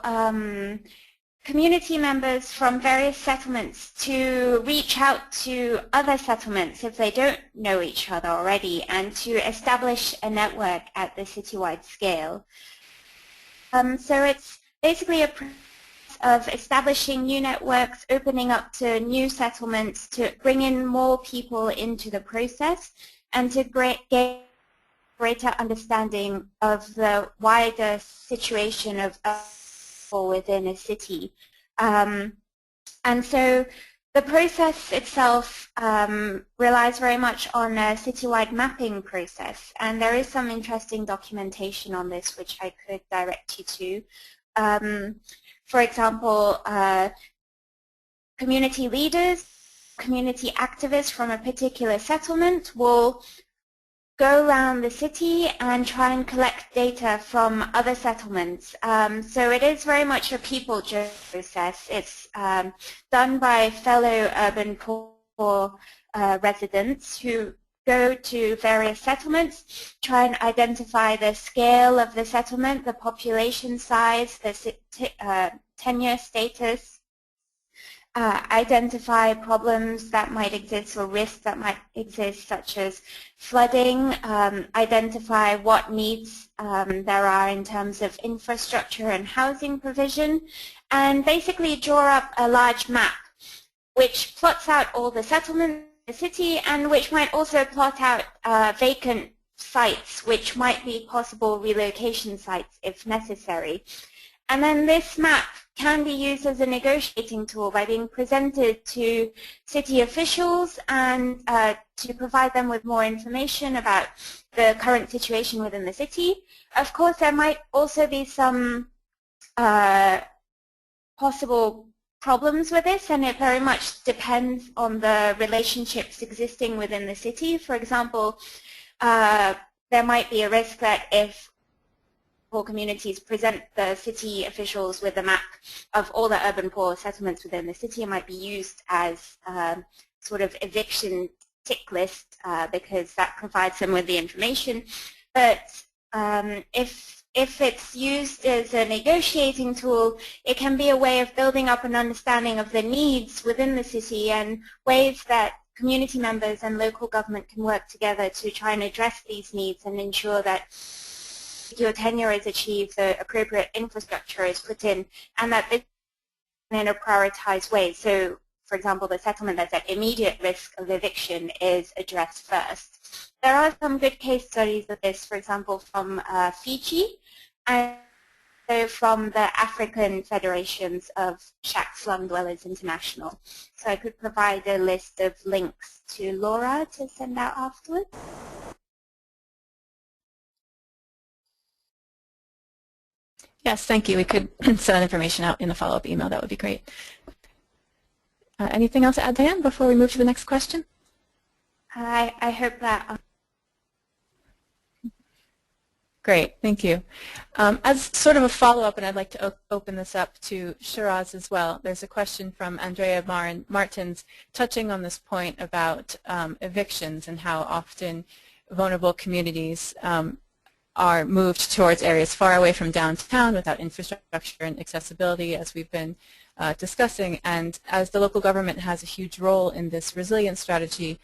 community members from various settlements to reach out to other settlements if they don't know each other already, and to establish a network at the citywide scale. So it's basically a process of establishing new networks, opening up to new settlements, to bring in more people into the process, and to get greater understanding of the wider situation of within a city. And so the process itself relies very much on a citywide mapping process, and there is some interesting documentation on this which I could direct you to. For example, community leaders, community activists from a particular settlement will go around the city and try and collect data from other settlements. So it is very much a people process. It's done by fellow urban poor residents who go to various settlements, try and identify the scale of the settlement, the population size, the tenure status, identify problems that might exist or risks that might exist, such as flooding, identify what needs there are in terms of infrastructure and housing provision, and basically draw up a large map which plots out all the settlements in the city, and which might also plot out vacant sites which might be possible relocation sites if necessary. And then this map can be used as a negotiating tool by being presented to city officials and to provide them with more information about the current situation within the city. Of course, there might also be some possible problems with this, and it very much depends on the relationships existing within the city. For example, there might be a risk that if poor communities present the city officials with a map of all the urban poor settlements within the city, it might be used as sort of eviction tick list because that provides them with the information. But if it's used as a negotiating tool, it can be a way of building up an understanding of the needs within the city and ways that community members and local government can work together to try and address these needs and ensure that your tenure is achieved, the appropriate infrastructure is put in, and that this in a prioritized way. So, for example, the settlement that's at immediate risk of eviction is addressed first. There are some good case studies of this, for example, from Fiji, and from the African Federations of Shack Slum Dwellers International. So I could provide a list of links to Laura to send out afterwards. Yes, thank you. We could send that information out in a follow-up email. That would be great. Anything else to add, Diane, before we move to the next question? I hope that. Great, thank you. As sort of a follow-up, and I'd like to open this up to Shiraz as well, there's a question from Andrea Martins touching on this point about evictions and how often vulnerable communities are moved towards areas far away from downtown without infrastructure and accessibility, as we've been discussing. And as the local government has a huge role in this resilience strategy,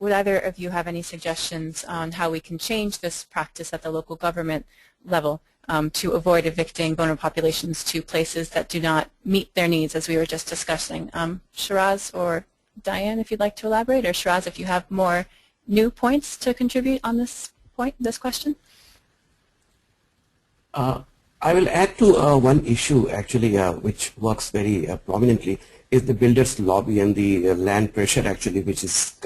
would either of you have any suggestions on how we can change this practice at the local government level to avoid evicting vulnerable populations to places that do not meet their needs, as we were just discussing? Shiraz or Diane, if you'd like to elaborate, or Shiraz, if you have more new points to contribute on this question? I will add to one issue actually which works very prominently is the builders lobby and the land pressure actually, which is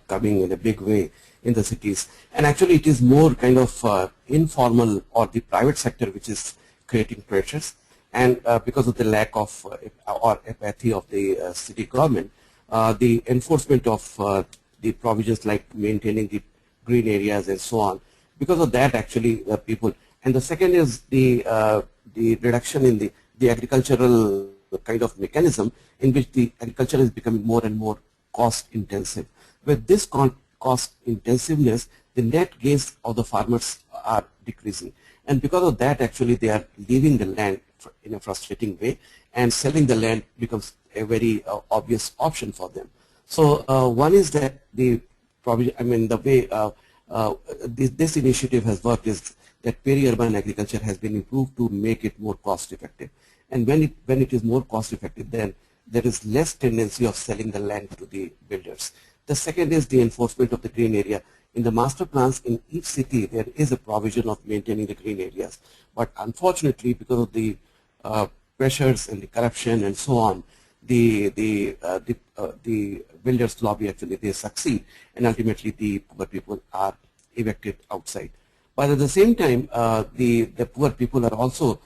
coming in a big way in the cities. And actually it is more kind of informal, or the private sector which is creating pressures. And because of the lack of or apathy of the city government, the enforcement of the provisions like maintaining the green areas and so on, because of that actually people. And the second is the reduction in the agricultural kind of mechanism in which the agriculture is becoming more and more cost intensive. With this cost intensiveness, the net gains of the farmers are decreasing. And because of that actually they are leaving the land in a frustrating way, and selling the land becomes a very obvious option for them. So one is that the way this initiative has worked is that peri-urban agriculture has been improved to make it more cost effective. And when it is more cost effective, then there is less tendency of selling the land to the builders. The second is the enforcement of the green area. In the master plans in each city, there is a provision of maintaining the green areas. But unfortunately, because of the pressures and the corruption and so on, the builders lobby actually they succeed, and ultimately the poor people are evicted outside. But at the same time, the poor people are also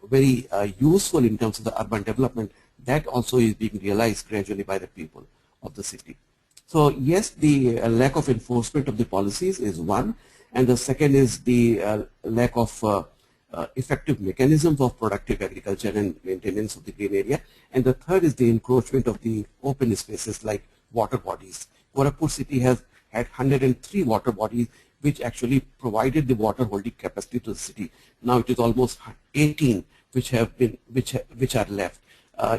very useful in terms of the urban development. That also is being realized gradually by the people of the city. So yes, the lack of enforcement of the policies is one, and the second is the lack of effective mechanisms of productive agriculture and maintenance of the green area, and the third is the encroachment of the open spaces like water bodies. Gorakhpur city has had 103 water bodies which actually provided the water holding capacity to the city. Now it is almost 18 which are left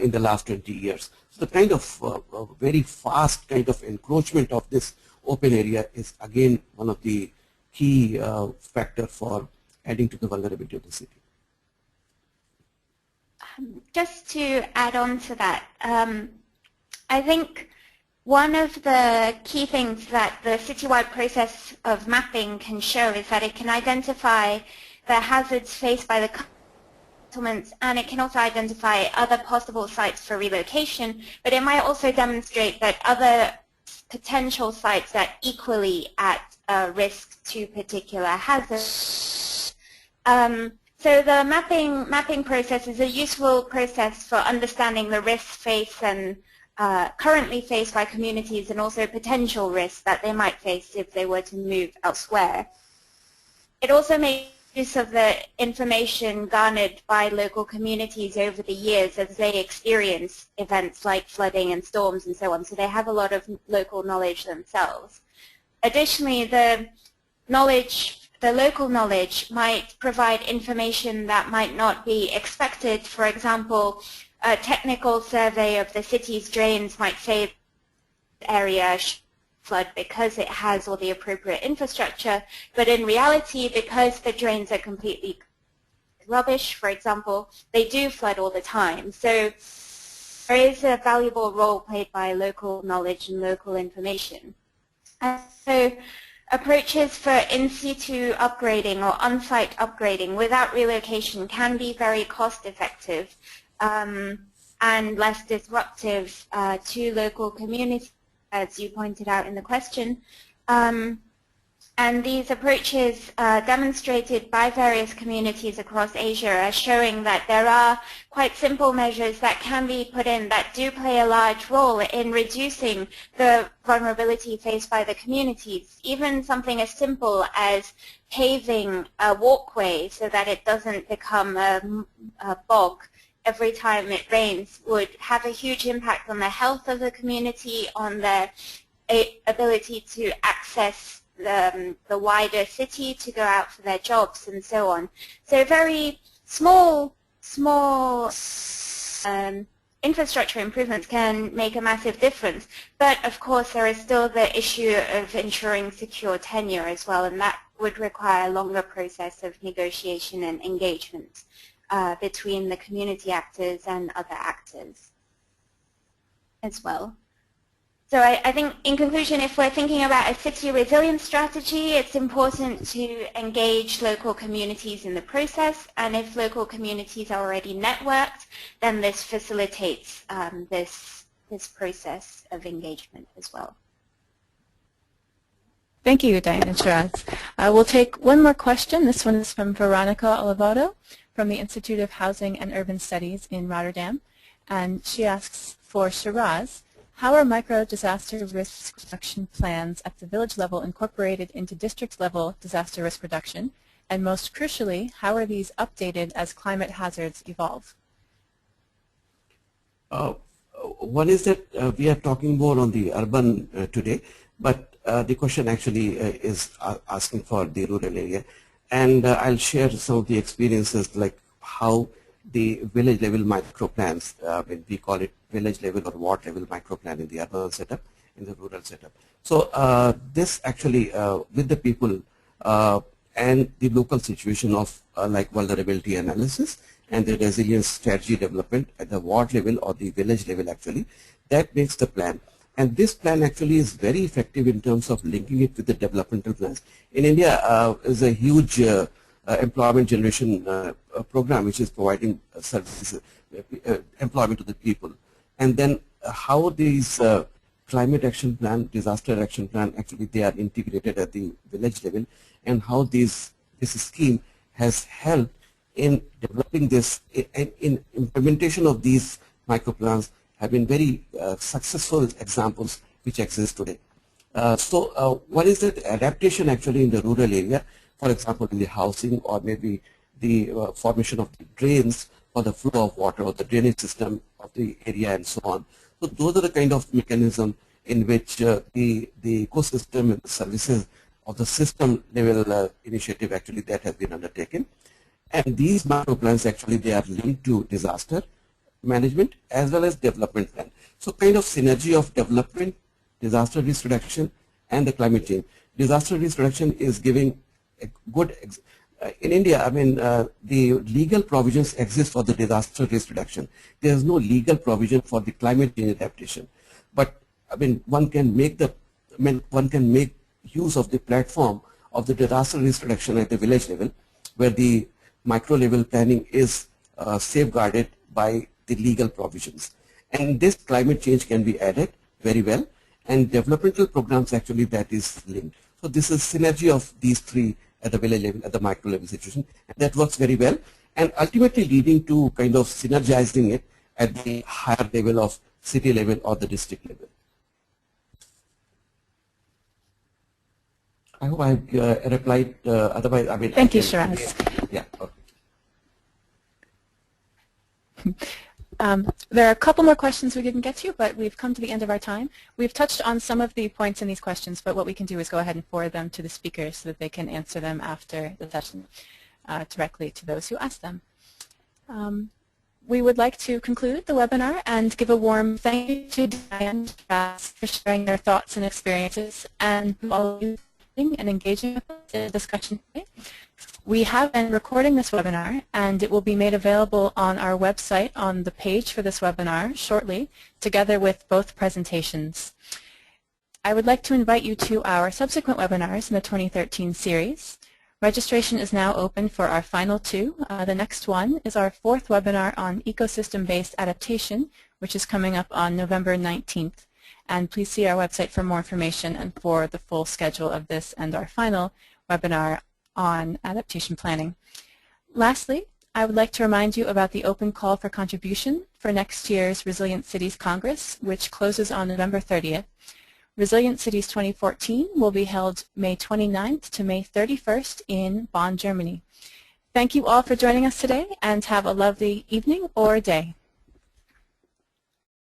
in the last 20 years. So the kind of very fast kind of encroachment of this open area is again one of the key factor for adding to the vulnerability of the city. Just to add on to that, I think one of the key things that the citywide process of mapping can show is that it can identify the hazards faced by the settlements, and it can also identify other possible sites for relocation, but it might also demonstrate that other potential sites are equally at risk to particular hazards. So the mapping process is a useful process for understanding the risks faced and currently faced by communities, and also potential risks that they might face if they were to move elsewhere. It also makes use of the information garnered by local communities over the years as they experience events like flooding and storms and so on, so they have a lot of local knowledge themselves. Additionally, the local knowledge might provide information that might not be expected. For example, a technical survey of the city's drains might say the area should flood because it has all the appropriate infrastructure, but in reality, because the drains are completely rubbish, for example, they do flood all the time. So there is a valuable role played by local knowledge and local information. And so approaches for in-situ upgrading or on-site upgrading without relocation can be very cost-effective and less disruptive to local communities, as you pointed out in the question. And And these approaches demonstrated by various communities across Asia are showing that there are quite simple measures that can be put in that do play a large role in reducing the vulnerability faced by the communities. Even something as simple as paving a walkway so that it doesn't become a bog every time it rains would have a huge impact on the health of the community, on their ability to access the wider city to go out for their jobs and so on. So very small infrastructure improvements can make a massive difference. But of course there is still the issue of ensuring secure tenure as well, and that would require a longer process of negotiation and engagement between the community actors and other actors as well. So I think, in conclusion, if we're thinking about a city resilience strategy, it's important to engage local communities in the process, and if local communities are already networked, then this facilitates this process of engagement as well. Thank you, Diane and Shiraz. We'll take one more question. This one is from Veronica Olivado from the Institute of Housing and Urban Studies in Rotterdam, and she asks for Shiraz, how are micro-disaster risk reduction plans at the village level incorporated into district-level disaster risk reduction? And most crucially, how are these updated as climate hazards evolve? One is that we are talking more on the urban today, but the question actually is asking for the rural area. And I'll share some of the experiences, like how the village level micro plans, when we call it village level or ward level micro plan in the urban setup, in the rural setup. So this actually with the people and the local situation of like vulnerability analysis and the resilience strategy development at the ward level or the village level, actually that makes the plan. And this plan actually is very effective in terms of linking it with the developmental plans. In India is a huge employment generation program which is providing services, employment to the people. And then how these climate action plan, disaster action plan, actually they are integrated at the village level, and how this scheme has helped in developing this, in implementation of these micro plans have been very successful examples which exist today. So what is that adaptation actually in the rural area? For example, in the housing, or maybe the formation of the drains for the flow of water, or the drainage system of the area, and so on. So those are the kind of mechanism in which the ecosystem and the services of the system level initiative actually that has been undertaken. And these macro plans actually they are linked to disaster management as well as development plan. So kind of synergy of development, disaster risk reduction, and the climate change. Disaster risk reduction is giving a good, in India, I mean, the legal provisions exist for the disaster risk reduction. There is no legal provision for the climate change adaptation. But I mean, one can make use of the platform of the disaster risk reduction at the village level, where the micro level planning is safeguarded by the legal provisions. And this climate change can be added very well, and developmental programs actually that is linked. So this is synergy of these three at the village level, at the micro level situation, and that works very well, and ultimately leading to kind of synergizing it at the higher level of city level or the district level. I hope I've replied. Otherwise, I mean. Thank you, Shiraz. Yeah. Okay. There are a couple more questions we didn't get to, but we've come to the end of our time. We've touched on some of the points in these questions, but what we can do is go ahead and forward them to the speakers so that they can answer them after the session directly to those who asked them. We would like to conclude the webinar and give a warm thank you to Diane for sharing their thoughts and experiences, and to all of you and engaging with us in the discussion today. We have been recording this webinar, and it will be made available on our website on the page for this webinar shortly, together with both presentations. I would like to invite you to our subsequent webinars in the 2013 series. Registration is now open for our final two. The next one is our fourth webinar on ecosystem-based adaptation, which is coming up on November 19th. And please see our website for more information and for the full schedule of this and our final webinar on adaptation planning. Lastly, I would like to remind you about the open call for contribution for next year's Resilient Cities Congress, which closes on November 30th. Resilient Cities 2014 will be held May 29th to May 31st in Bonn, Germany. Thank you all for joining us today, and have a lovely evening or day.